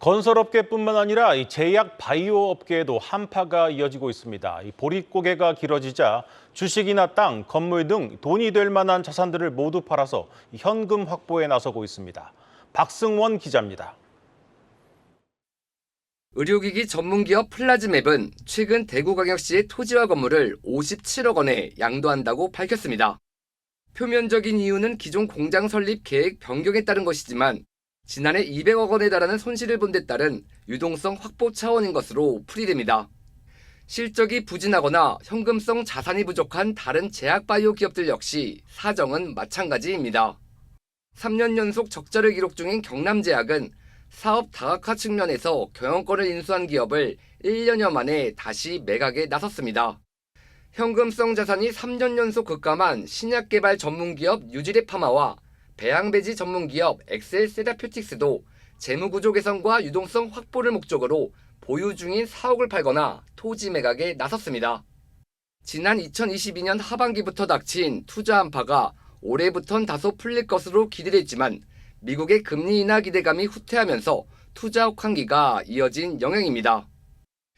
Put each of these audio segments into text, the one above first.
건설업계뿐만 아니라 이 제약 바이오 업계에도 한파가 이어지고 있습니다. 이 보릿고개가 길어지자 주식이나 땅, 건물 등 돈이 될 만한 자산들을 모두 팔아서 현금 확보에 나서고 있습니다. 박승원 기자입니다. 의료기기 전문기업 플라즈맵은 최근 대구광역시의 토지와 건물을 57억 원에 양도한다고 밝혔습니다. 표면적인 이유는 기존 공장 설립 계획 변경에 따른 것이지만 지난해 200억 원에 달하는 손실을 본 데 따른 유동성 확보 차원인 것으로 풀이됩니다. 실적이 부진하거나 현금성 자산이 부족한 다른 제약 바이오 기업들 역시 사정은 마찬가지입니다. 3년 연속 적자를 기록 중인 경남제약은 사업 다각화 측면에서 경영권을 인수한 기업을 1년여 만에 다시 매각에 나섰습니다. 현금성 자산이 3년 연속 급감한 신약개발 전문기업 유지레파마와 배양배지 전문기업 엑셀 세라퓨틱스도 재무구조 개선과 유동성 확보를 목적으로 보유 중인 사옥을 팔거나 토지 매각에 나섰습니다. 지난 2022년 하반기부터 닥친 투자 한파가 올해부턴 다소 풀릴 것으로 기대됐지만 미국의 금리 인하 기대감이 후퇴하면서 투자 혹한기가 이어진 영향입니다.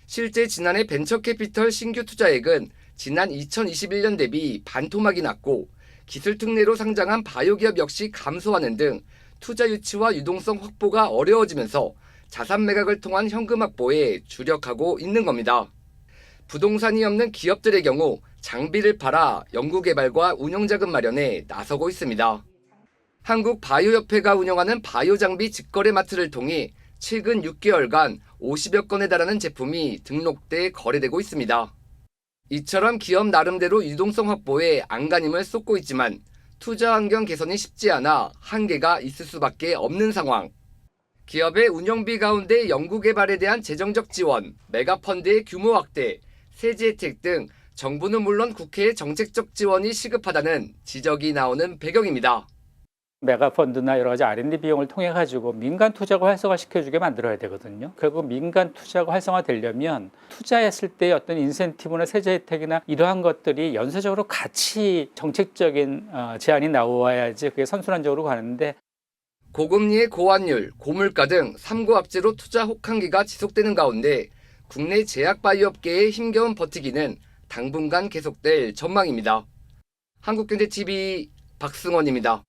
실제 지난해 벤처캐피털 신규 투자액은 지난 2021년 대비 반토막이 났고 기술 특례로 상장한 바이오 기업 역시 감소하는 등 투자 유치와 유동성 확보가 어려워지면서 자산 매각을 통한 현금 확보에 주력하고 있는 겁니다. 부동산이 없는 기업들의 경우 장비를 팔아 연구개발과 운영자금 마련에 나서고 있습니다. 한국바이오협회가 운영하는 바이오 장비 직거래 마트를 통해 최근 6개월간 50여 건에 달하는 제품이 등록돼 거래되고 있습니다. 이처럼 기업 나름대로 유동성 확보에 안간힘을 쏟고 있지만 투자 환경 개선이 쉽지 않아 한계가 있을 수밖에 없는 상황. 기업의 운영비 가운데 연구개발에 대한 재정적 지원, 메가펀드의 규모 확대, 세제 혜택 등 정부는 물론 국회의 정책적 지원이 시급하다는 지적이 나오는 배경입니다. 메가펀드나 여러 가지 R&D 비용을 통해 가지고 민간 투자가 활성화시켜주게 만들어야 되거든요. 결국 민간 투자가 활성화되려면 투자했을 때 어떤 인센티브나 세제 혜택이나 이러한 것들이 연쇄적으로 같이 정책적인 제안이 나와야지 그게 선순환적으로 가는데 고금리의 고환율, 고물가 등 3고 악재로 투자 혹한기가 지속되는 가운데 국내 제약 바이오 업계의 힘겨운 버티기는 당분간 계속될 전망입니다. 한국경제TV 박승원입니다.